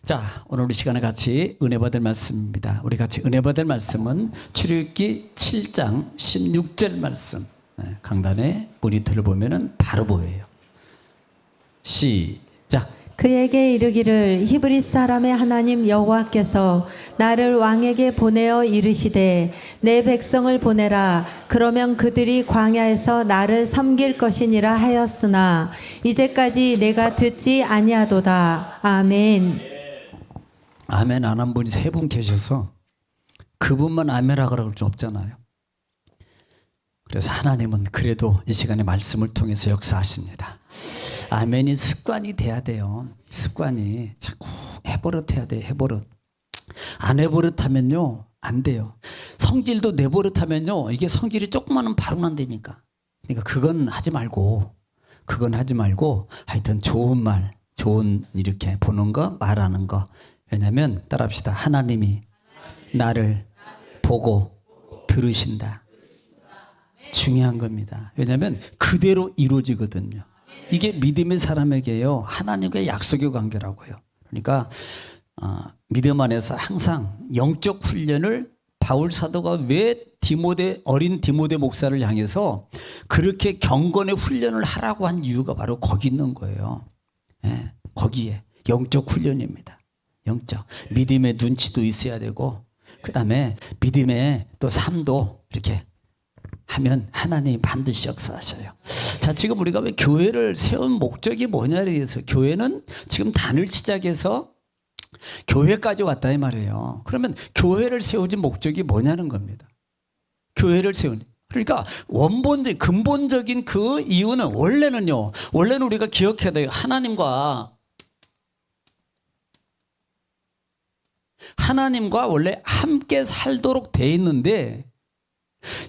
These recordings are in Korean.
자, 오늘 우리 시간에 같이 은혜 받을 말씀입니다. 우리 같이 은혜 받을 말씀은 출애굽기 7장 16절 말씀. 강단에 모니터를 보면은 바로 보여요. 시작. 그에게 이르기를 히브리 사람의 하나님 여호와께서 나를 왕에게 보내어 이르시되 내 백성을 보내라. 그러면 그들이 광야에서 나를 섬길 것이니라 하였으나 이제까지 내가 듣지 아니하도다. 아멘. 아멘 안 한 분이 세 분 계셔서 그분만 아멘하라 그럴 수 없잖아요. 그래서 하나님은 그래도 이 시간에 말씀을 통해서 역사하십니다. 아멘이 습관이 돼야 돼요. 습관이 자꾸 해버릇해야 돼요. 해버릇. 안 해버릇하면요 안 돼요. 성질도 내버릇하면요 이게 성질이 조금만은 바로 난다니까. 그러니까 그건 하지 말고 하여튼 좋은 말, 좋은 이렇게 보는 거, 말하는 거. 왜냐하면 따라합시다. 하나님이 나를 보고 들으신다. 중요한 겁니다. 왜냐하면 그대로 이루어지거든요. 이게 믿음의 사람에게요 하나님과의 약속의 관계라고요. 그러니까 믿음 안에서 항상 영적 훈련을 바울 사도가 왜 어린 디모데 목사를 향해서 그렇게 경건의 훈련을 하라고 한 이유가 바로 거기 있는 거예요. 예, 거기에 영적 훈련입니다. 영적 믿음의 눈치도 있어야 되고 그 다음에 믿음의 또 삶도 이렇게 하면 하나님이 반드시 역사하셔요. 자, 지금 우리가 왜 교회를 세운 목적이 뭐냐에 대해서 교회는 지금 단을 시작해서 교회까지 왔다 이 말이에요. 그러면 교회를 세우진 목적이 뭐냐는 겁니다. 교회를 세우니. 그러니까 근본적인 그 이유는 원래는 우리가 기억해야 돼요. 하나님과 원래 함께 살도록 돼 있는데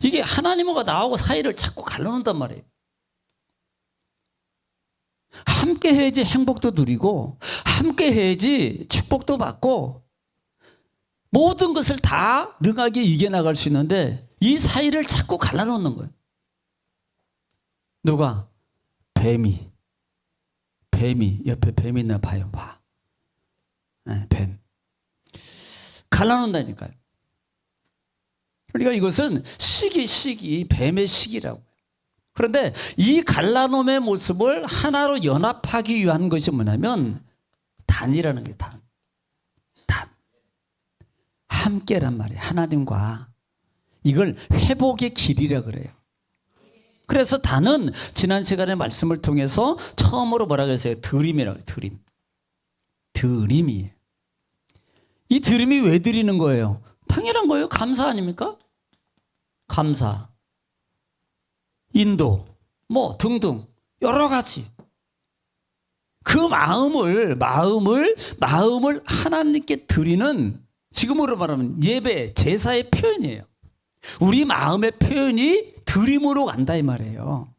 이게 하나님과 나하고 사이를 자꾸 갈라놓는단 말이에요. 함께 해야지 행복도 누리고 함께 해야지 축복도 받고 모든 것을 다 능하게 이겨나갈 수 있는데 이 사이를 자꾸 갈라놓는 거예요. 누가? 뱀이 옆에 뱀이 있나 봐요. 봐. 네, 뱀. 갈라놓는다니까요. 그러니까 이것은 시기 뱀의 시기라고요. 그런데 이 갈라놓음의 모습을 하나로 연합하기 위한 것이 뭐냐면 단이라는 게 단. 함께란 말이에요. 하나님과. 이걸 회복의 길이라 그래요. 그래서 단은 지난 시간의 말씀을 통해서 처음으로 뭐라 그랬어요? 드림이라고 해요. 드림이에요. 이 드림이 왜 드리는 거예요? 당연한 거예요. 감사 아닙니까? 감사, 인도, 등등 여러 가지. 그 마음을 하나님께 드리는 지금으로 말하면 예배, 제사의 표현이에요. 우리 마음의 표현이 드림으로 간다 이 말이에요.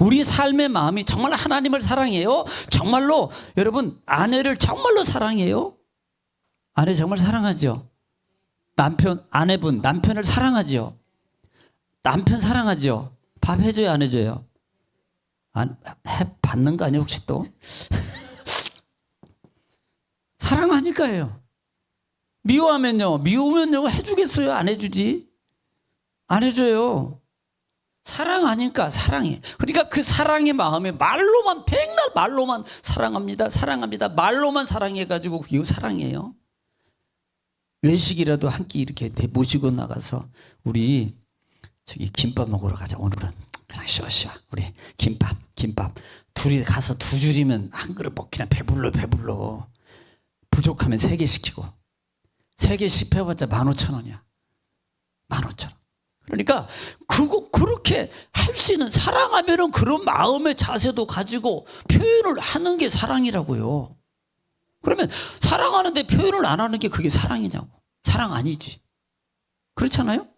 우리 삶의 마음이 정말 하나님을 사랑해요. 정말로 여러분 아내를 정말로 사랑해요. 아내 정말 사랑하죠. 아내분 남편을 사랑하죠. 남편 사랑하죠. 밥 해줘요, 안 해줘요? 받는 거 아니에요, 혹시 또? 사랑하니까요. 미우면요, 해주겠어요? 안 해주지? 안 해줘요. 사랑하니까 사랑해. 그러니까 그 사랑의 마음에 백날 말로만 사랑합니다. 말로만 사랑해가지고 그게 사랑이에요. 외식이라도 한 끼 이렇게 모시고 나가서 우리 김밥 먹으러 가자. 오늘은 그냥 쉬어. 우리 김밥. 둘이 가서 두 줄이면 한 그릇 먹기나 배불러. 부족하면 3개 시키고 3개씩 해봤자 15,000원이야. 15,000원. 그러니까 그렇게 할 수 있는 사랑하면은 그런 마음의 자세도 가지고 표현을 하는 게 사랑이라고요. 그러면 사랑하는데 표현을 안 하는 게 그게 사랑이냐고. 사랑 아니지. 그렇잖아요?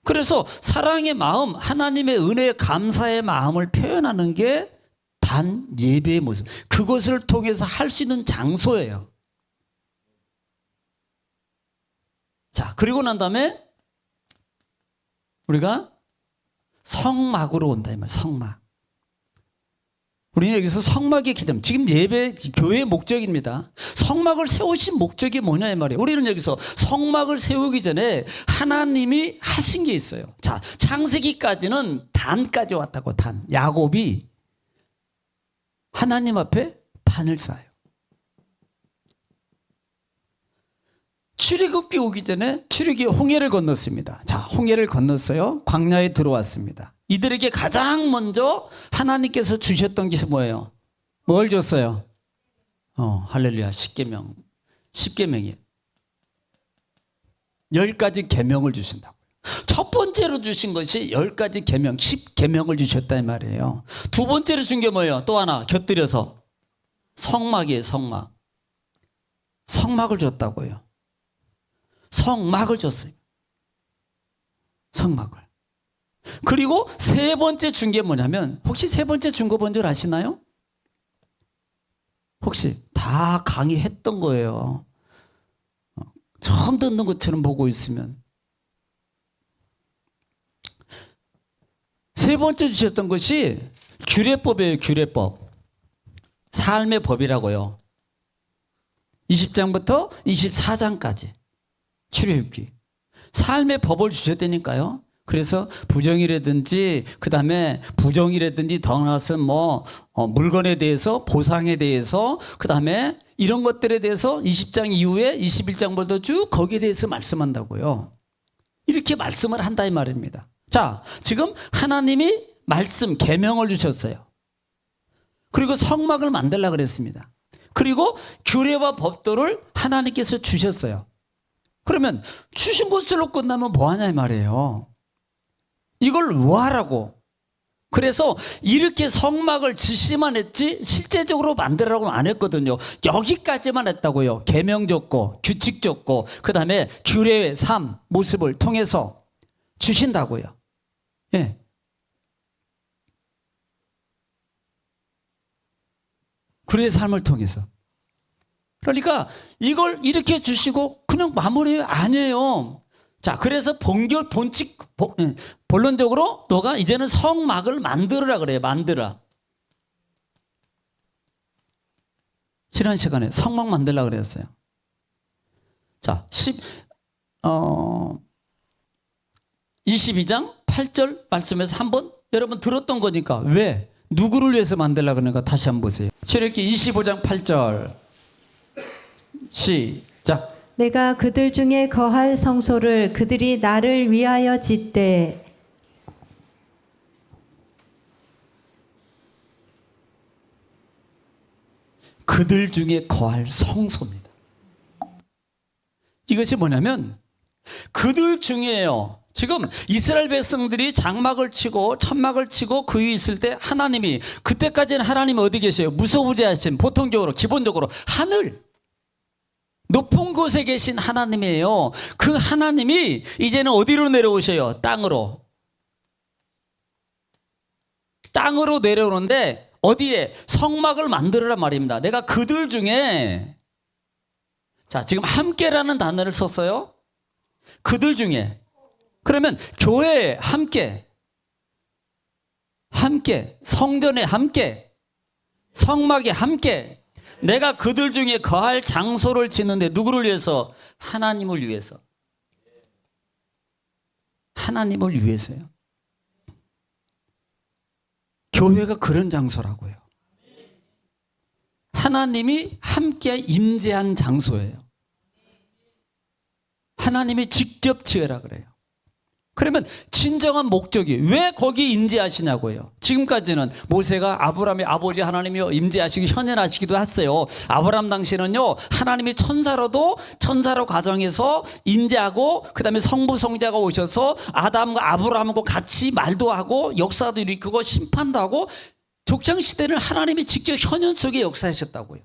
그래서 사랑의 마음, 하나님의 은혜에 감사의 마음을 표현하는 게 단 예배의 모습. 그것을 통해서 할 수 있는 장소예요. 자, 그리고 난 다음에 우리가 성막으로 온다 이 말. 성막. 우리는 여기서 성막의 기점, 지금 예배, 교회의 목적입니다. 성막을 세우신 목적이 뭐냐 이 말이에요. 우리는 여기서 성막을 세우기 전에 하나님이 하신 게 있어요. 자, 창세기까지는 단까지 왔다고, 단. 야곱이 하나님 앞에 단을 쌓아요. 출애굽기 오기 전에 출애굽기 홍해를 건넜습니다. 자, 홍해를 건넜어요. 광야에 들어왔습니다. 이들에게 가장 먼저 하나님께서 주셨던 것이 뭐예요? 뭘 줬어요? 할렐루야. 십계명. 십계명이에요. 10가지 계명을 주신다고요. 첫 번째로 주신 것이 10가지 계명, 10계명을 주셨다 이 말이에요. 두 번째로 준 게 뭐예요? 또 하나 곁들여서 성막이에요. 성막. 성막을 줬다고요. 성막을 줬어요. 성막을. 그리고 세 번째 준 게 뭐냐면, 혹시 세 번째 준 거 본 줄 아시나요? 혹시 다 강의했던 거예요. 처음 듣는 것처럼 보고 있으면. 세 번째 주셨던 것이 규례법이에요. 규례법. 삶의 법이라고요. 20장부터 24장까지 출애굽기. 삶의 법을 주셨다니까요. 그래서 부정이라든지 그다음에 부정이라든지 더 나아가서 물건에 대해서, 보상에 대해서, 그다음에 이런 것들에 대해서 20장 이후에 21장부터 쭉 거기에 대해서 말씀한다고요. 이렇게 말씀을 한다 이 말입니다. 자, 지금 하나님이 말씀 계명을 주셨어요. 그리고 성막을 만들라 그랬습니다. 그리고 규례와 법도를 하나님께서 주셨어요. 그러면 주신 것으로 끝나면 뭐 하냐 이 말이에요. 이걸 뭐 하라고? 그래서 이렇게 성막을 지시만 했지 실제적으로 만들라고는 안 했거든요. 여기까지만 했다고요. 계명 줬고 규칙 줬고 그다음에 규례의 삶 모습을 통해서 주신다고요. 예. 규례의 삶을 통해서. 그러니까 이걸 이렇게 주시고 그냥 마무리 아니에요. 자, 그래서 본론적으로 너가 이제는 성막을 만들어라 그래요. 만들어. 지난 시간에 성막 만들라 그랬어요. 자, 22장 8절 말씀에서 한번 여러분 들었던 거니까 왜? 누구를 위해서 만들라 그러는가 다시 한번 보세요. 출애굽기 25장 8절 시작. 내가 그들 중에 거할 성소를 그들이 나를 위하여 짓되 그들 중에 거할 성소입니다. 이것이 뭐냐면 그들 중에요. 지금 이스라엘 백성들이 장막을 치고 천막을 치고 그 위에 있을 때 하나님이 그때까지는 하나님이 어디 계세요? 무소부재하신 보통적으로 기본적으로 하늘 높은 곳에 계신 하나님이에요. 그 하나님이 이제는 어디로 내려오셔요? 땅으로. 땅으로 내려오는데 어디에? 성막을 만들어란 말입니다. 내가 그들 중에 자, 지금 함께라는 단어를 썼어요. 그들 중에. 그러면 교회에 함께, 성전에 함께, 성막에 함께 내가 그들 중에 거할 장소를 짓는데 누구를 위해서? 하나님을 위해서. 하나님을 위해서요. 교회가 그런 장소라고요. 하나님이 함께 임재한 장소예요. 하나님이 직접 지으라 그래요. 그러면 진정한 목적이 왜 거기 임재하시냐고요. 지금까지는 모세가 아브라함의 아버지 하나님이 임재하시고 현현하시기도 했어요. 아브라함 당시는요 하나님이 천사로 가정해서 임재하고 그다음에 성부 성자가 오셔서 아담과 아브라함과 같이 말도 하고 역사도 일으키고 심판도 하고 족장 시대는 하나님이 직접 현현 속에 역사하셨다고요.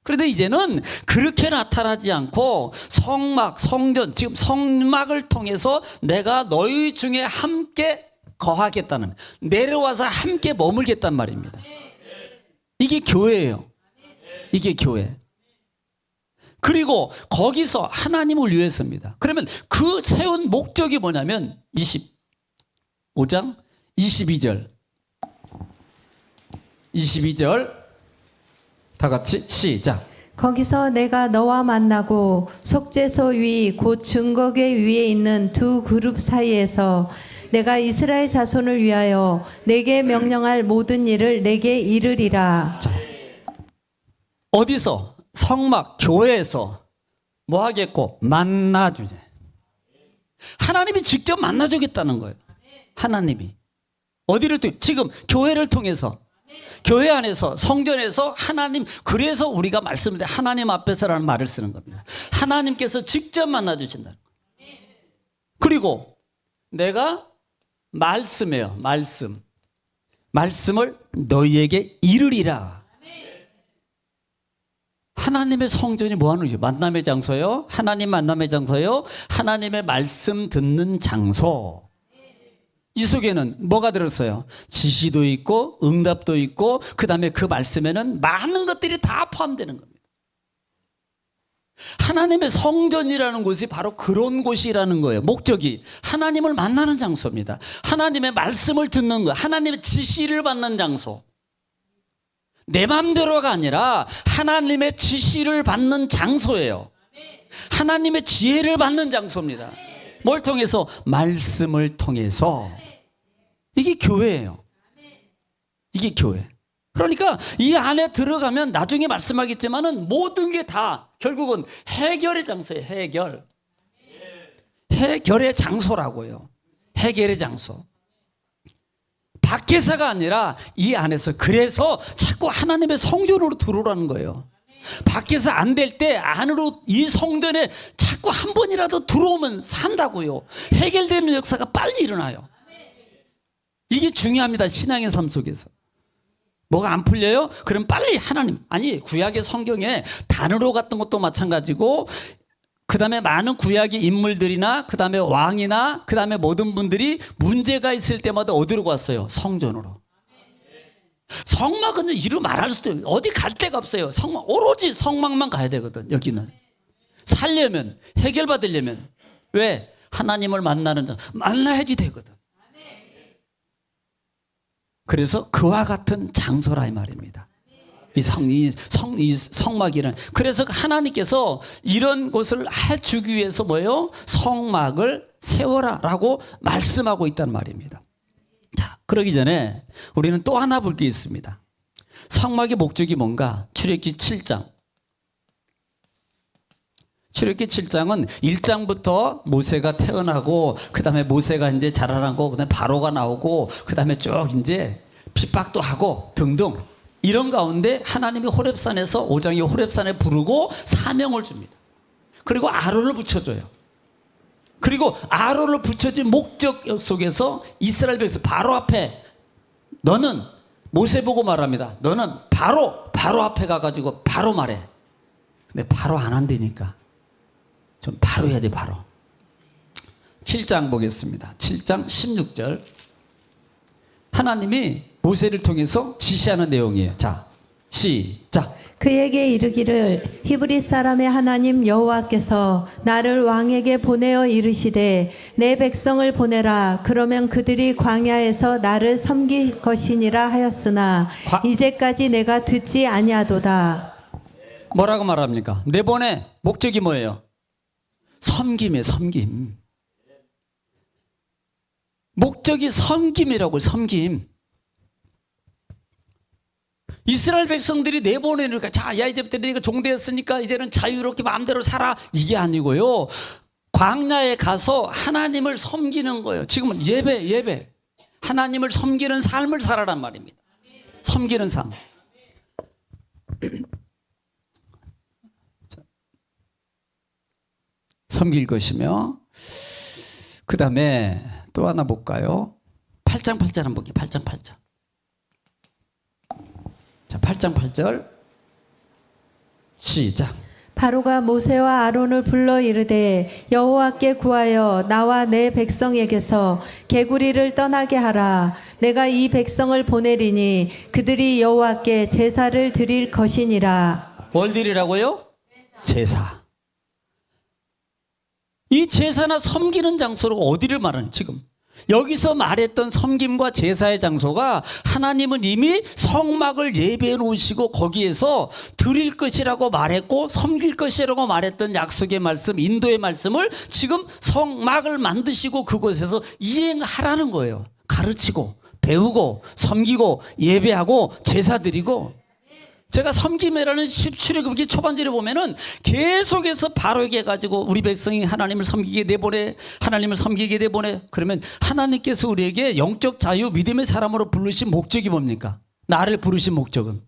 그런데 이제는 그렇게 나타나지 않고 성막, 성전, 지금 성막을 통해서 내가 너희 중에 함께 거하겠다는, 내려와서 함께 머물겠단 말입니다. 이게 교회예요. 이게 교회. 그리고 거기서 하나님을 위해서입니다. 그러면 그 세운 목적이 뭐냐면 25장 22절 22절 다 같이 시작. 거기서 내가 너와 만나고 속죄소 위 곧 증거궤 위에 있는 두 그룹 사이에서 내가 이스라엘 자손을 위하여 내게 명령할 모든 일을 내게 이르리라. 자, 어디서? 성막 교회에서 뭐 하겠고? 만나주제. 하나님이 직접 만나주겠다는 거예요. 하나님이 어디를 통해? 지금 교회를 통해서, 교회 안에서, 성전에서 하나님, 그래서 우리가 말씀을 하나님 앞에서라는 말을 쓰는 겁니다. 하나님께서 직접 만나주신다는 거예요. 그리고 내가 말씀이에요. 말씀을 너희에게 이르리라. 하나님의 성전이 뭐 하는 거죠? 만남의 장소요. 하나님 만남의 장소요. 하나님의 말씀 듣는 장소. 이 속에는 뭐가 들었어요? 지시도 있고 응답도 있고 그 다음에 그 말씀에는 많은 것들이 다 포함되는 겁니다. 하나님의 성전이라는 곳이 바로 그런 곳이라는 거예요. 목적이 하나님을 만나는 장소입니다. 하나님의 말씀을 듣는 거, 하나님의 지시를 받는 장소. 내 맘대로가 아니라 하나님의 지시를 받는 장소예요. 하나님의 지혜를 받는 장소입니다. 뭘 통해서? 말씀을 통해서. 이게 교회예요. 이게 교회. 그러니까 이 안에 들어가면 나중에 말씀하겠지만은 모든 게 다 결국은 해결의 장소예요. 해결의 장소라고요. 해결의 장소. 밖에서가 아니라 이 안에서. 그래서 자꾸 하나님의 성전으로 들어오라는 거예요. 밖에서 안 될 때 안으로 이 성전에 자꾸 한 번이라도 들어오면 산다고요. 해결되는 역사가 빨리 일어나요. 이게 중요합니다. 신앙의 삶 속에서. 뭐가 안 풀려요? 그럼 빨리 하나님. 아니, 구약의 성경에 단으로 갔던 것도 마찬가지고 그 다음에 많은 구약의 인물들이나 그 다음에 왕이나 그 다음에 모든 분들이 문제가 있을 때마다 어디로 갔어요? 성전으로. 성막은 이루 말할 수도 없어요. 어디 갈 데가 없어요. 성막, 오로지 성막만 가야 되거든. 여기는 살려면, 해결받으려면. 왜? 하나님을 만나는 장, 만나야지 되거든. 그래서 그와 같은 장소라 이 말입니다. 이 성막이라는. 그래서 하나님께서 이런 곳을 해주기 위해서 뭐예요? 성막을 세워라라고 말씀하고 있다는 말입니다. 자, 그러기 전에 우리는 또 하나 볼 게 있습니다. 성막의 목적이 뭔가? 출애굽기 7장. 출애굽기 7장은 1장부터 모세가 태어나고 그 다음에 모세가 이제 자라나고 그 다음에 바로가 나오고 그 다음에 쭉 이제 핍박도 하고 등등 이런 가운데 하나님이 호렙산에서 5장의 호렙산에 부르고 사명을 줍니다. 그리고 아론을 붙여줘요. 그리고 아론을 붙여진 목적 속에서 이스라엘 백성 바로 앞에 너는 모세 보고 말합니다. 너는 바로 앞에 가가지고 바로 말해. 근데 바로 안 한다니까. 좀 바로 해야 돼. 바로. 7장 보겠습니다. 7장 16절. 하나님이 모세를 통해서 지시하는 내용이에요. 자, 시작. 그에게 이르기를 히브리 사람의 하나님 여호와께서 나를 왕에게 보내어 이르시되 내 백성을 보내라. 그러면 그들이 광야에서 나를 섬길 것이니라 하였으나 이제까지 내가 듣지 아니하도다. 뭐라고 말합니까? 내보내. 목적이 뭐예요? 섬김이에요. 섬김. 목적이 섬김이라고요. 섬김. 이스라엘 백성들이 내보내니까 자, 야, 이제부터 네가 종되었으니까 이제는 자유롭게 마음대로 살아. 이게 아니고요. 광야에 가서 하나님을 섬기는 거예요. 지금은 예배. 하나님을 섬기는 삶을 살아란 말입니다. 섬기는 삶. 섬길 것이며 그 다음에 또 하나 볼까요? 8장 8절 한번 볼게요. 8장 8절. 자, 8장 8절 시작. 바로가 모세와 아론을 불러 이르되 여호와께 구하여 나와 내 백성에게서 개구리를 떠나게 하라. 내가 이 백성을 보내리니 그들이 여호와께 제사를 드릴 것이니라. 뭘 드리라고요? 제사. 이 제사나 섬기는 장소로 어디를 말하는 지금 여기서 말했던 섬김과 제사의 장소가 하나님은 이미 성막을 예배해 놓으시고 거기에서 드릴 것이라고 말했고 섬길 것이라고 말했던 약속의 말씀, 인도의 말씀을 지금 성막을 만드시고 그곳에서 이행하라는 거예요. 가르치고 배우고 섬기고 예배하고 제사 드리고. 제가 섬김이라는 출애굽기 초반절에 보면은 계속해서 바로에게 가지고 우리 백성이 하나님을 섬기게 내보내, 하나님을 섬기게 내보내. 그러면 하나님께서 우리에게 영적 자유, 믿음의 사람으로 부르신 목적이 뭡니까? 나를 부르신 목적은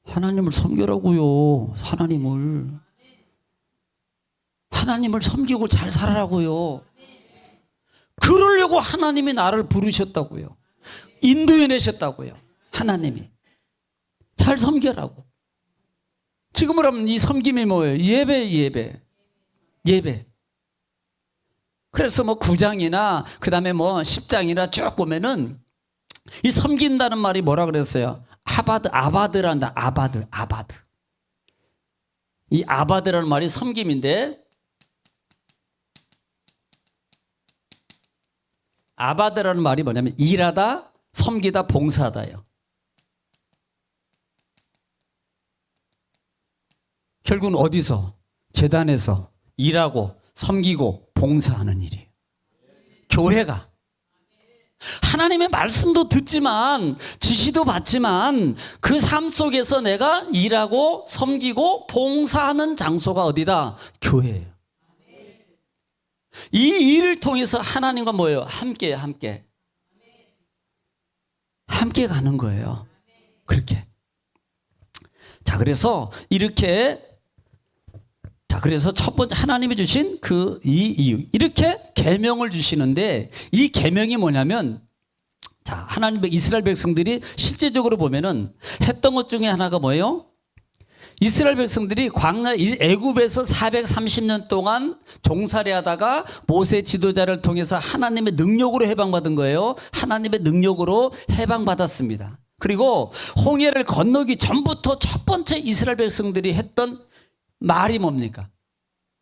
하나님을 섬기라고요. 하나님을 섬기고 잘 살아라고요. 그러려고 하나님이 나를 부르셨다고요. 인도해 내셨다고요. 하나님이 잘 섬겨라고. 지금으로 하면 이 섬김이 뭐예요? 예배. 그래서 뭐 9장이나 그 다음에 뭐 10장이나 쭉 보면은 이 섬긴다는 말이 뭐라 그랬어요? 아바드란다. 아바드. 이 아바드라는 말이 섬김인데, 아바드라는 말이 뭐냐면 일하다, 섬기다, 봉사하다예요. 결국은 어디서? 제단에서 일하고 섬기고 봉사하는 일이에요. 교회가 하나님의 말씀도 듣지만 지시도 받지만 그 삶 속에서 내가 일하고 섬기고 봉사하는 장소가 어디다? 교회예요. 이 일을 통해서 하나님과 뭐예요? 함께 가는 거예요. 그렇게. 자, 그래서 이렇게, 그래서 첫 번째 하나님이 주신 이 이유, 이렇게 계명을 주시는데, 이 계명이 뭐냐면, 자, 하나님의 이스라엘 백성들이 실제적으로 보면은 했던 것 중에 하나가 뭐예요? 이스라엘 백성들이 광야 애굽에서 430년 동안 종살이 하다가 모세 지도자를 통해서 하나님의 능력으로 해방받은 거예요. 하나님의 능력으로 해방받았습니다. 그리고 홍해를 건너기 전부터 첫 번째 이스라엘 백성들이 했던 말이 뭡니까?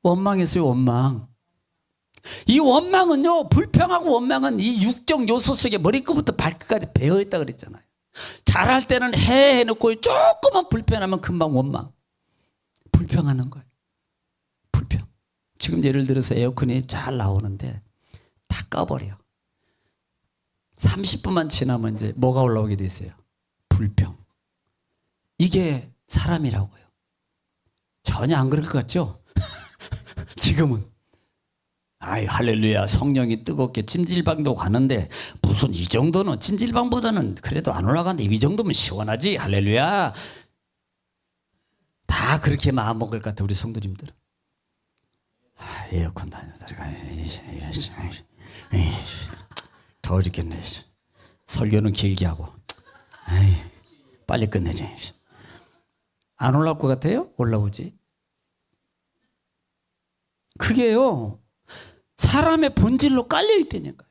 원망했어요. 원망. 이 원망은요, 불평하고 원망은 이 육적 요소 속에 머리끝부터 발끝까지 배어있다 그랬잖아요. 잘할 때는 해놓고 조금만 불편하면 금방 원망. 불평하는 거예요. 불평. 지금 예를 들어서 에어컨이 잘 나오는데 다 꺼버려. 30분만 지나면 이제 뭐가 올라오게 돼 있어요? 불평. 이게 사람이라고요. 전혀 안 그럴 것 같죠? 지금은. 아이, 할렐루야, 성령이 뜨겁게 찜질방도 가는데 무슨 이 정도는, 찜질방보다는 그래도 안 올라가는데 이 정도면 시원하지, 할렐루야. 다 그렇게 마음 먹을 것 같아, 우리 성도님들은. 에어컨 다녀다가 더워 죽겠네. 설교는 길게 하고 빨리 끝내자. 안 올라올 것 같아요? 올라오지. 그게요, 사람의 본질로 깔려있다니까요.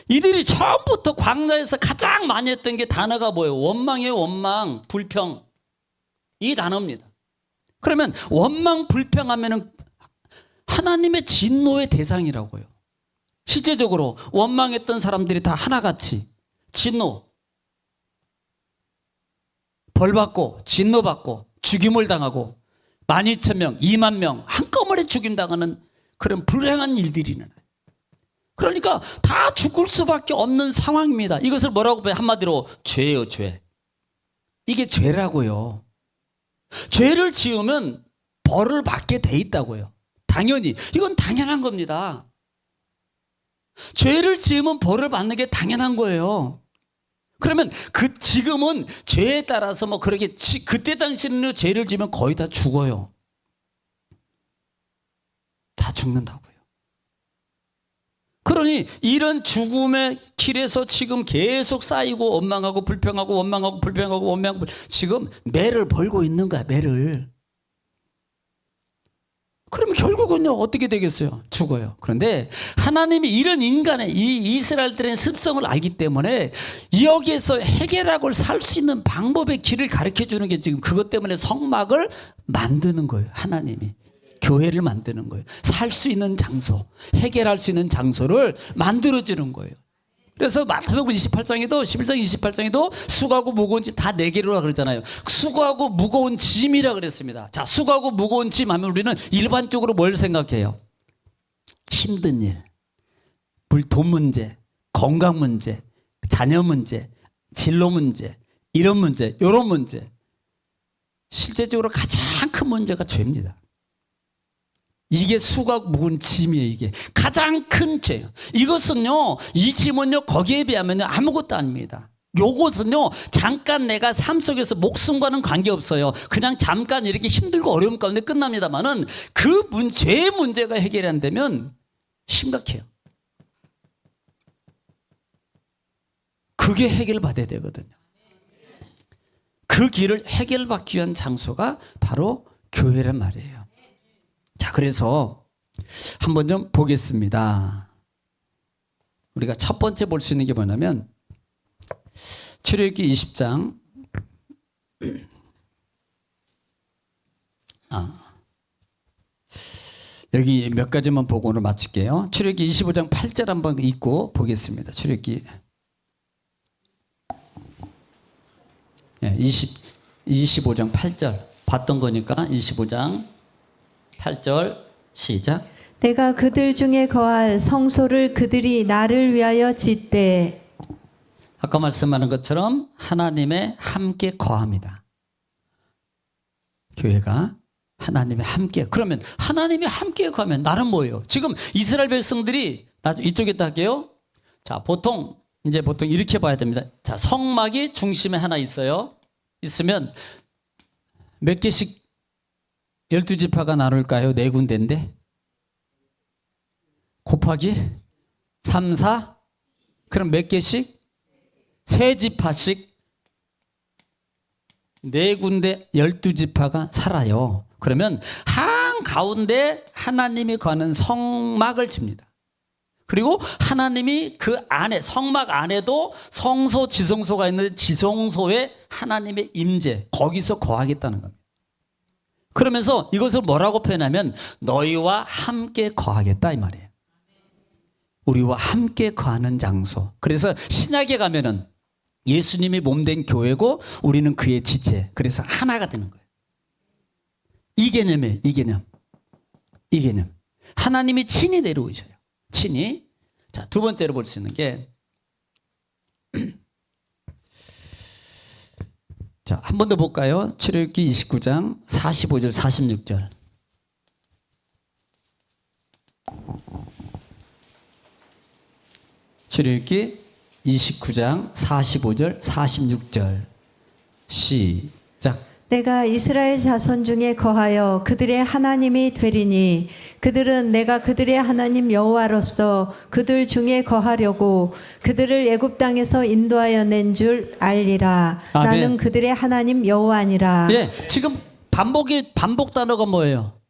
이들이 처음부터 광야에서 가장 많이 했던 게 단어가 뭐예요? 원망이에요. 원망, 불평. 이 단어입니다. 그러면 원망, 불평하면은 하나님의 진노의 대상이라고요. 실제적으로 원망했던 사람들이 다 하나같이 진노, 벌받고 진노받고 죽임을 당하고 12,000명, 20,000명 한꺼번에 죽임당하는 그런 불행한 일들이 일어나요. 그러니까 다 죽을 수밖에 없는 상황입니다. 이것을 뭐라고 봐요? 한마디로 죄예요, 죄. 이게 죄라고요. 죄를 지으면 벌을 받게 돼 있다고요. 당연히. 이건 당연한 겁니다. 죄를 지으면 벌을 받는 게 당연한 거예요. 그러면 지금은 죄에 따라서 뭐 그렇게 그때 당시에는 죄를 지으면 거의 다 죽어요. 다 죽는다고요. 그러니 이런 죽음의 길에서 지금 계속 쌓이고 원망하고 불평하고 원망하고 불평하고 원망하고 지금 매를 벌고 있는 거야, 매를. 그러면 결국은요, 어떻게 되겠어요? 죽어요. 그런데 하나님이 이런 인간의 이 이스라엘들의 습성을 알기 때문에 여기에서 해결하고 살 수 있는 방법의 길을 가르쳐 주는 게 지금 그것 때문에 성막을 만드는 거예요. 하나님이. 교회를 만드는 거예요. 살 수 있는 장소, 해결할 수 있는 장소를 만들어주는 거예요. 그래서 마태복음 28장에도 11장 28장에도 수고하고 무거운 짐 다 내게로라 그러잖아요. 수고하고 무거운 짐이라 그랬습니다. 자, 수고하고 무거운 짐 하면 우리는 일반적으로 뭘 생각해요? 힘든 일, 돈 문제, 건강 문제, 자녀 문제, 진로 문제, 이런 문제, 이런 문제. 실제적으로 가장 큰 문제가 죄입니다. 이게 수고하고 무거운 짐이에요. 이게 가장 큰 죄예요. 이것은요, 이 짐은요, 거기에 비하면요 아무것도 아닙니다. 요것은요 잠깐 내가 삶 속에서 목숨과는 관계없어요. 그냥 잠깐 이렇게 힘들고 어려움 가운데 끝납니다만은 그 죄의 문제가 해결이 안 되면 심각해요. 그게 해결받아야 되거든요. 그 길을 해결받기 위한 장소가 바로 교회란 말이에요. 자, 그래서 한번 좀 보겠습니다. 우리가 첫 번째 볼 수 있는 게 뭐냐면 출애굽기 20장 여기 몇 가지만 보고 오늘 마칠게요. 출애굽기 25장 8절 한번 읽고 보겠습니다. 출애굽기 25장 8절 봤던 거니까 25장 8절 시작. 내가 그들 중에 거할 성소를 그들이 나를 위하여 짓되. 아까 말씀하는 것처럼 하나님의 함께 거합니다. 교회가 하나님의 함께. 그러면 하나님의 함께 거하면 나는 뭐예요? 지금 이스라엘 백성들이 이쪽에다 할게요. 자, 보통 이렇게 봐야 됩니다. 자, 성막이 중심에 하나 있어요. 있으면 몇 개씩 12지파가 나눌까요? 4군데인데 곱하기 3, 4 그럼 몇 개씩? 3지파씩 4군데 12지파가 살아요. 그러면 한가운데 하나님이 거하는 성막을 칩니다. 그리고 하나님이 그 안에 성막 안에도 성소 지성소가 있는데 지성소에 하나님의 임재 거기서 거하겠다는 겁니다. 그러면서 이것을 뭐라고 표현하면 너희와 함께 거하겠다 이 말이에요. 우리와 함께 거하는 장소. 그래서 신약에 가면은 예수님이 몸된 교회고 우리는 그의 지체. 그래서 하나가 되는 거예요. 이 개념이에요. 이 개념. 하나님이 친히 내려오셔요. 친히. 자, 두 번째로 볼 수 있는 게 자, 한 번 더 볼까요? 출애굽기 29장 45절 46절. 출애굽기 29장 45절 46절 시작. 내가 이스라엘 자손 중에 거하여 그들의 하나님이 되리니 그들은 내가 그들의 하나님 여호와로서 그들 중에 거하려고 그들을 애굽 땅에서 인도하여 낸 줄 알리라. 아멘. 나는 그들의 하나님 여호와니라. 예, 지금 반복 단어가 뭐예요?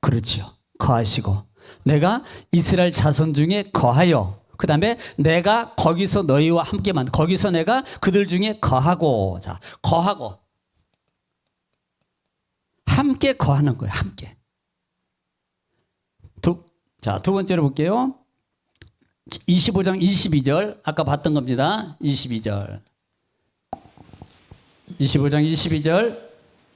그렇지요. 거하시고 내가 이스라엘 자손 중에 거하여 그 다음에 내가 거기서 너희와 함께만 거기서 내가 그들 중에 거하고 자 거하고 함께 거하는 거예요. 함께. 두 번째로 볼게요. 25장 22절 아까 봤던 겁니다. 22절 25장 22절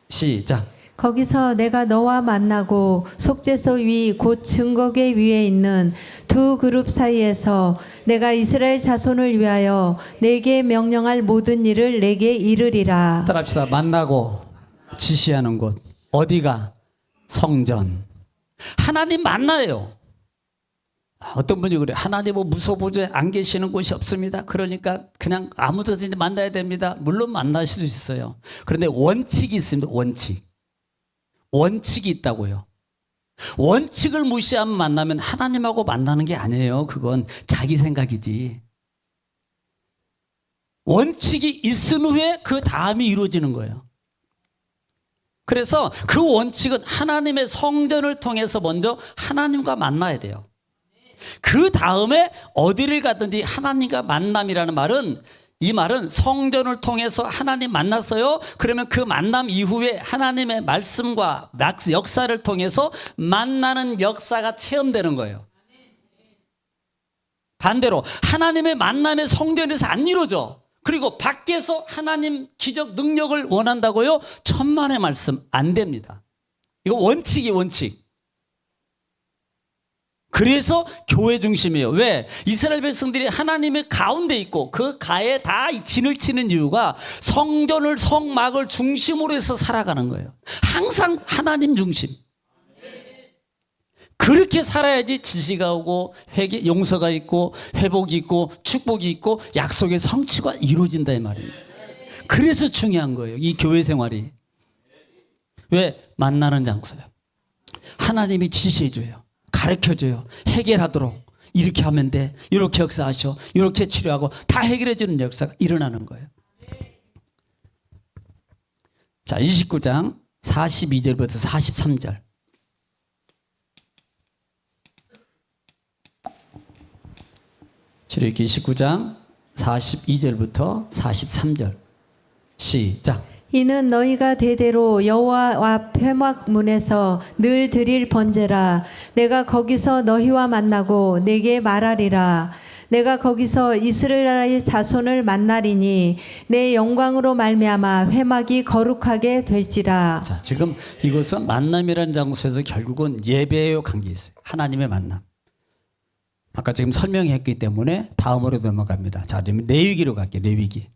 시작. 거기서 내가 너와 만나고 속죄소 위 곧 증거궤 위에 있는 두 그룹 사이에서 내가 이스라엘 자손을 위하여 내게 명령할 모든 일을 내게 이르리라. 따라합시다. 만나고 지시하는 곳 어디가? 성전. 하나님 만나요. 어떤 분이 그래요. 하나님 뭐 무소부재 안 계시는 곳이 없습니다. 그러니까 그냥 아무 데서든지 만나야 됩니다. 물론 만날 수도 있어요. 그런데 원칙이 있습니다. 원칙이 있다고요. 원칙을 무시하면 만나면 하나님하고 만나는 게 아니에요. 그건 자기 생각이지. 원칙이 있은 후에 그 다음이 이루어지는 거예요. 그래서 그 원칙은 하나님의 성전을 통해서 먼저 하나님과 만나야 돼요. 그 다음에 어디를 가든지 하나님과 만남이라는 말은 이 말은 성전을 통해서 하나님 만났어요. 그러면 그 만남 이후에 하나님의 말씀과 역사를 통해서 만나는 역사가 체험되는 거예요. 반대로 하나님의 만남의 성전에서 안 이루어져. 그리고 밖에서 하나님 기적 능력을 원한다고요? 천만의 말씀 안 됩니다. 이거 원칙이 원칙. 그래서 교회 중심이에요. 왜? 이스라엘 백성들이 하나님의 가운데 있고 그 가에 다 진을 치는 이유가 성전을 성막을 중심으로 해서 살아가는 거예요. 항상 하나님 중심. 그렇게 살아야지 지시가 오고 회개, 용서가 있고 회복이 있고 축복이 있고 약속의 성취가 이루어진다 이 말입니다. 그래서 중요한 거예요. 이 교회 생활이. 왜? 만나는 장소예요. 하나님이 지시해줘요. 가르쳐줘요. 해결하도록 이렇게 하면 돼. 이렇게 역사하셔. 이렇게 치료하고 다 해결해주는 역사가 일어나는 거예요. 자, 29장 42절부터 43절. 출애굽기 29장 42절부터 43절 시작. 이는 너희가 대대로 여호와 앞 회막문에서 늘 드릴 번제라. 내가 거기서 너희와 만나고 내게 말하리라. 내가 거기서 이스라엘의 자손을 만나리니 내 영광으로 말미암아 회막이 거룩하게 될지라. 자, 지금 이곳은 만남이라는 장소에서 결국은 예배와 관계 있어요. 하나님의 만남. 아까 지금 설명했기 때문에 다음으로 넘어갑니다. 자, 그러면 레위기로 갈게요. 레위기.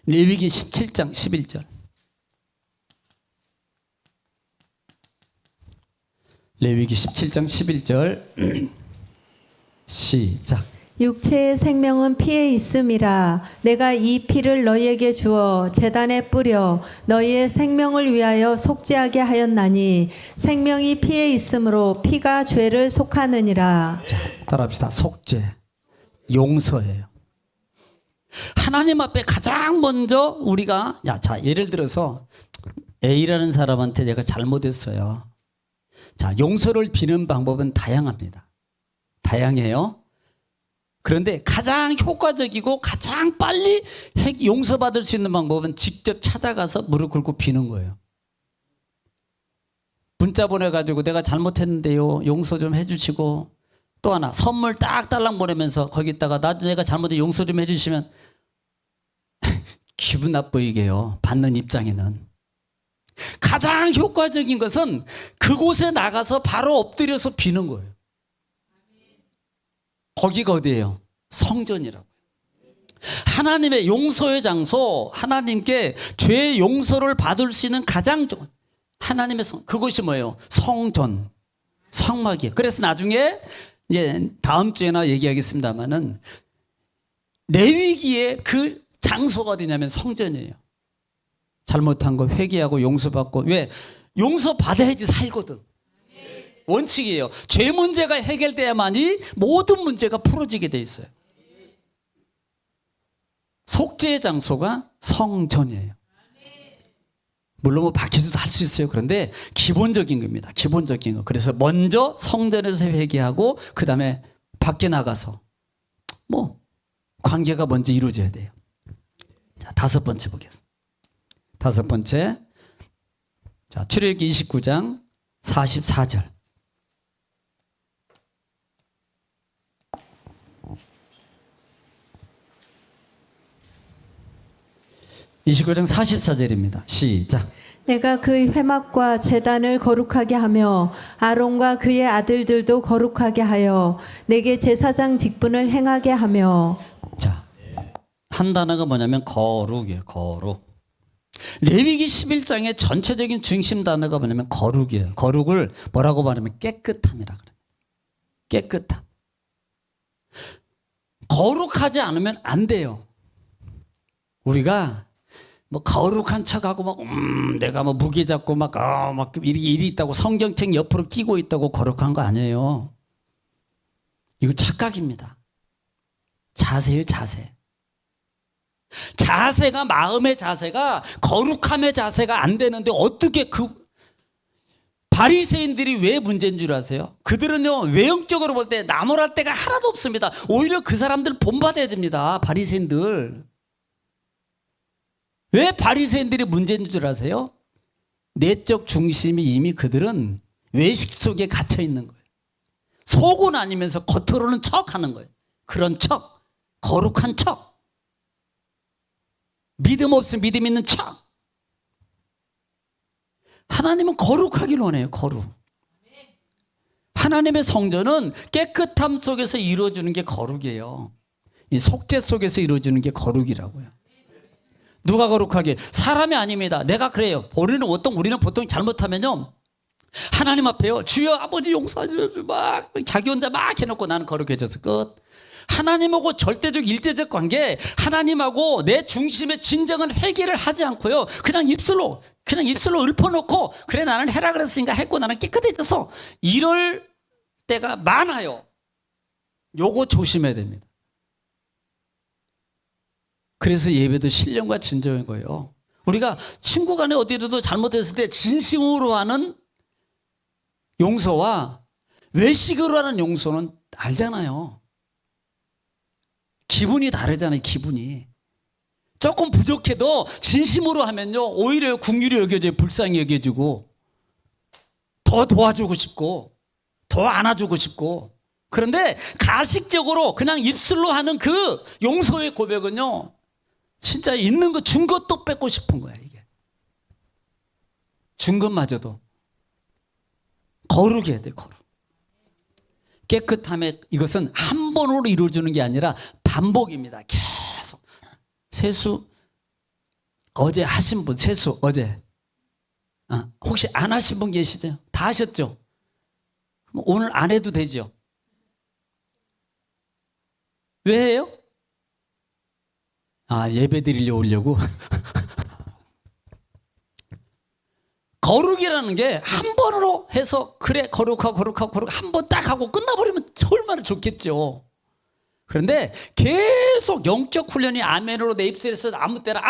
레위기 17장 11절. 레위기 17장 11절 시작. 육체의 생명은 피에 있음이라. 내가 이 피를 너희에게 주어 제단에 뿌려 너희의 생명을 위하여 속죄하게 하였나니 생명이 피에 있으므로 피가 죄를 속하느니라. 자, 따라합시다. 속죄, 용서예요. 하나님 앞에 가장 먼저 우리가 자, 예를 들어서 A라는 사람한테 내가 잘못했어요. 자, 용서를 비는 방법은 다양합니다. 다양해요. 그런데 가장 효과적이고 가장 빨리 용서받을 수 있는 방법은 직접 찾아가서 무릎 꿇고 비는 거예요. 문자 보내가지고 내가 잘못했는데요, 용서 좀 해주시고, 또 하나 선물 딱 달랑 보내면서 거기다가 나도 내가 잘못해 용서 좀 해주시면 기분 나쁘게요. 받는 입장에는. 가장 효과적인 것은 그곳에 나가서 바로 엎드려서 비는 거예요. 거기가 어디예요? 성전이라고요. 하나님의 용서의 장소, 하나님께 죄의 용서를 받을 수 있는 가장 좋은 하나님의 그것이 뭐예요? 성전, 성막이에요. 그래서 나중에 이제 다음 주에나 얘기하겠습니다만은 레위기의 그 장소가 어디냐면 성전이에요. 잘못한 거 회개하고 용서받고. 왜? 용서받아야지 살거든. 원칙이에요. 죄 문제가 해결돼야만이 모든 문제가 풀어지게 돼 있어요. 속죄의 장소가 성전이에요. 물론 뭐 밖에서도 할 수 있어요. 그런데 기본적인 겁니다. 기본적인 거. 그래서 먼저 성전에서 회개하고 그 다음에 밖에 나가서 뭐 관계가 먼저 이루어져야 돼요. 자, 다섯 번째 보겠습니다. 다섯 번째. 자, 출애굽기 29장 44절. 29장 44절입니다. 시작. 내가 그 회막과 제단을 거룩하게 하며 아론과 그의 아들들도 거룩하게 하여 내게 제사장 직분을 행하게 하며. 자, 한 단어가 뭐냐면 거룩이에요. 거룩. 레위기 11장의 전체적인 중심 단어가 뭐냐면 거룩이에요. 거룩을 뭐라고 말하면 깨끗함이라 그래요. 깨끗함. 거룩하지 않으면 안 돼요. 우리가 뭐 거룩한 척하고 막 내가 뭐 무게 잡고 막 일이 있다고 성경책 옆으로 끼고 있다고 거룩한 거 아니에요. 이거 착각입니다. 자세예요, 자세. 자세가 마음의 자세가 거룩함의 자세가 안 되는데 어떻게 그 바리새인들이 왜 문제인 줄 아세요? 그들은요 외형적으로 볼 때 나무랄 데가 하나도 없습니다. 오히려 그 사람들 본받아야 됩니다. 바리새인들. 왜 바리새인들이 문제인 줄 아세요? 내적 중심이 이미 그들은 외식 속에 갇혀 있는 거예요. 속은 아니면서 겉으로는 척하는 거예요. 그런 척, 거룩한 척, 믿음 없으면 믿음 있는 척. 하나님은 거룩하길 원해요. 거룩. 하나님의 성전은 깨끗함 속에서 이루어지는 게 거룩이에요. 이 속죄 속에서 이루어지는 게 거룩이라고요. 누가 거룩하게? 사람이 아닙니다. 내가 그래요. 우리는 보통 잘못하면요, 하나님 앞에요, 주여 아버지 용서해 주십시오, 막 자기 혼자 막 해놓고 나는 거룩해져서 끝. 하나님하고 절대적 일대적 관계, 하나님하고 내 중심의 진정한 회개를 하지 않고요, 그냥 입술로 읊어놓고, 그래 나는 해라 그랬으니까 했고 나는 깨끗해져서, 이럴 때가 많아요. 요거 조심해야 됩니다. 그래서 예배도 신령과 진정인 거예요. 우리가 친구 간에 어디라도 잘못했을 때 진심으로 하는 용서와 외식으로 하는 용서는 알잖아요. 기분이 다르잖아요. 기분이 조금 부족해도 진심으로 하면요, 오히려 긍휼히 여겨져요. 불쌍히 여겨지고 더 도와주고 싶고 더 안아주고 싶고. 그런데 가식적으로 그냥 입술로 하는 그 용서의 고백은요, 진짜 있는 거 준 것도 뺏고 싶은 거야. 이게 준 것마저도 거룩해야 돼. 거룩. 깨끗함에 이것은 한 번으로 이루어지는 게 아니라 반복입니다. 계속. 세수 어제 하신 분, 세수 어제 혹시 안 하신 분 계시죠? 다 하셨죠? 그럼 오늘 안 해도 되죠? 왜 해요? 예배 드리려 오려고. 거룩이라는 게 한 번으로 해서 그래 거룩하고 한 번 딱 하고 끝나버리면 얼마나 좋겠죠. 그런데 계속 영적 훈련이 아멘으로 내 입술에서 아무 때나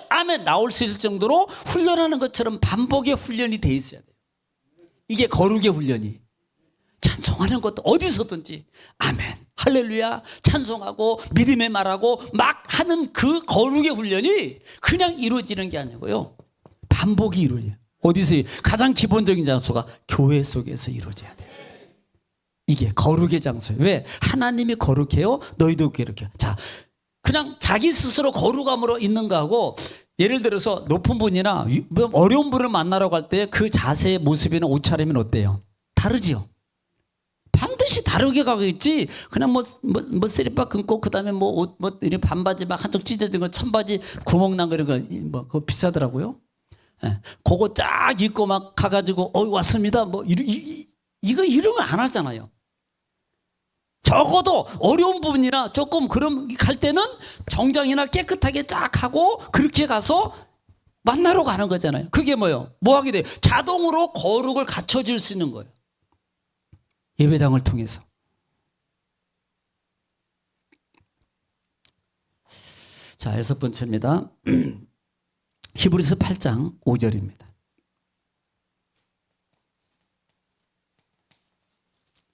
아멘 나올 수 있을 정도로 훈련하는 것처럼 반복의 훈련이 돼 있어야 돼요. 이게 거룩의 훈련이. 찬송하는 것도 어디서든지 아멘, 할렐루야 찬송하고 믿음의 말하고 막 하는 그 거룩의 훈련이 그냥 이루어지는 게 아니고요, 반복이 이루어져요. 어디서? 가장 기본적인 장소가 교회 속에서 이루어져야 돼요. 이게 거룩의 장소예요. 왜? 하나님이 거룩해요, 너희도 거룩해요. 자, 그냥 자기 스스로 거룩함으로 있는 거하고, 예를 들어서 높은 분이나 어려운 분을 만나러 갈 때 그 자세의 모습이나 옷차림은 어때요? 다르지요. 반드시 다르게 가겠지. 그냥 뭐 쓰리빠 끊고 그다음에 뭐 옷 이렇게 반바지 막 한쪽 찢어진 거, 청바지 구멍 난 거 이런 거 그거 비싸더라고요. 예, 그거 쫙 입고 막 가가지고 왔습니다. 뭐 이런 거 안 하잖아요. 적어도 어려운 부분이나 조금 그럼 갈 때는 정장이나 깨끗하게 쫙 하고 그렇게 가서 만나러 가는 거잖아요. 그게 뭐예요? 뭐 하게 돼요? 자동으로 거룩을 갖춰줄 수 있는 거예요. 예배당을 통해서. 자, 6번째입니다. 히브리서 8장 5절입니다.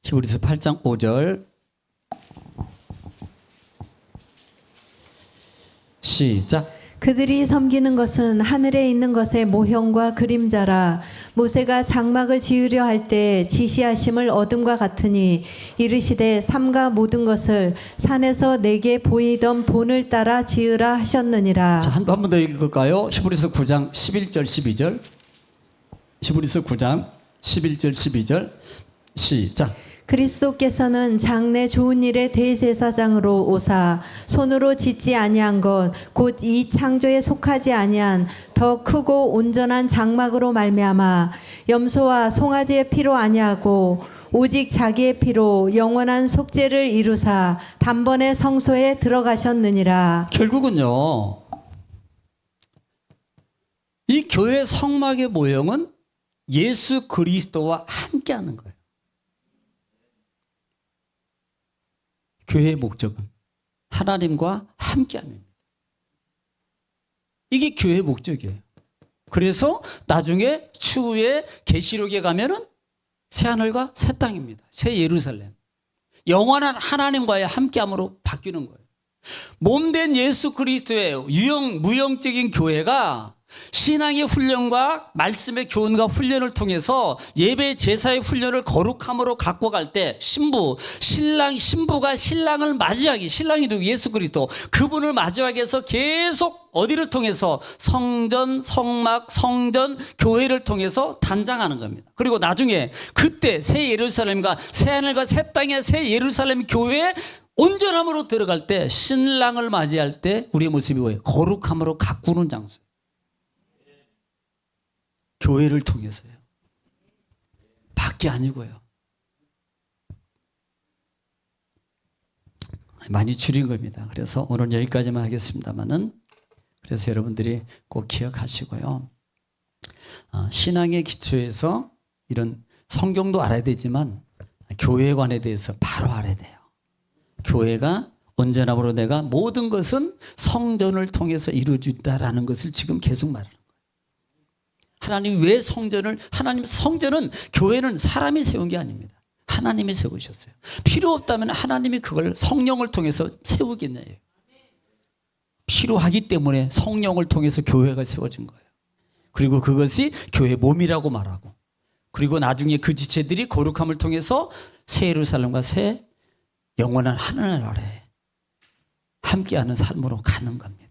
히브리서 8장 5절 시작. 그들이 섬기는 것은 하늘에 있는 것의 모형과 그림자라. 모세가 장막을 지으려 할 때 지시하심을 얻음과 같으니 이르시되 삼가 모든 것을 산에서 내게 보이던 본을 따라 지으라 하셨느니라. 자, 한 번 더 읽을까요? 히브리서 9장 11절 12절. 히브리서 9장 11절 12절 시작. 그리스도께서는 장래 좋은 일의 대제사장으로 오사 손으로 짓지 아니한 것 곧 이 창조에 속하지 아니한 더 크고 온전한 장막으로 말미암아 염소와 송아지의 피로 아니하고 오직 자기의 피로 영원한 속죄를 이루사 단번에 성소에 들어가셨느니라. 결국은요, 이 교회 성막의 모형은 예수 그리스도와 함께하는 거예요. 교회의 목적은 하나님과 함께함입니다. 이게 교회의 목적이에요. 그래서 나중에 추후에 계시록에 가면은 새 하늘과 새 땅입니다. 새 예루살렘. 영원한 하나님과의 함께함으로 바뀌는 거예요. 몸된 예수 그리스도의 무형적인 교회가 신앙의 훈련과 말씀의 교훈과 훈련을 통해서 예배 제사의 훈련을 거룩함으로 갖고 갈 때 신부가 신랑을 맞이하기, 신랑이 누구? 예수 그리스도, 그분을 맞이하기 위해서 계속 어디를 통해서? 성전, 성막, 성전, 교회를 통해서 단장하는 겁니다. 그리고 나중에 그때 새 예루살렘과 새 하늘과 새 땅의 새 예루살렘 교회에 온전함으로 들어갈 때, 신랑을 맞이할 때 우리의 모습이 뭐예요? 거룩함으로 가꾸는 장소. 교회를 통해서요. 밖이 아니고요. 많이 줄인 겁니다. 그래서 오늘 여기까지만 하겠습니다만은, 그래서 여러분들이 꼭 기억하시고요. 신앙의 기초에서 이런 성경도 알아야 되지만 교회관에 대해서 바로 알아야 돼요. 교회가 온전함으로 내가 모든 것은 성전을 통해서 이루어진다라는 것을 지금 계속 말하는 거예요. 하나님 왜 성전을, 하나님 성전은, 교회는 사람이 세운 게 아닙니다. 하나님이 세우셨어요. 필요 없다면 하나님이 그걸 성령을 통해서 세우겠냐요. 필요하기 때문에 성령을 통해서 교회가 세워진 거예요. 그리고 그것이 교회 몸이라고 말하고, 그리고 나중에 그 지체들이 거룩함을 통해서 새 예루살렘과 새 영원한 하늘나라에 함께하는 삶으로 가는 겁니다.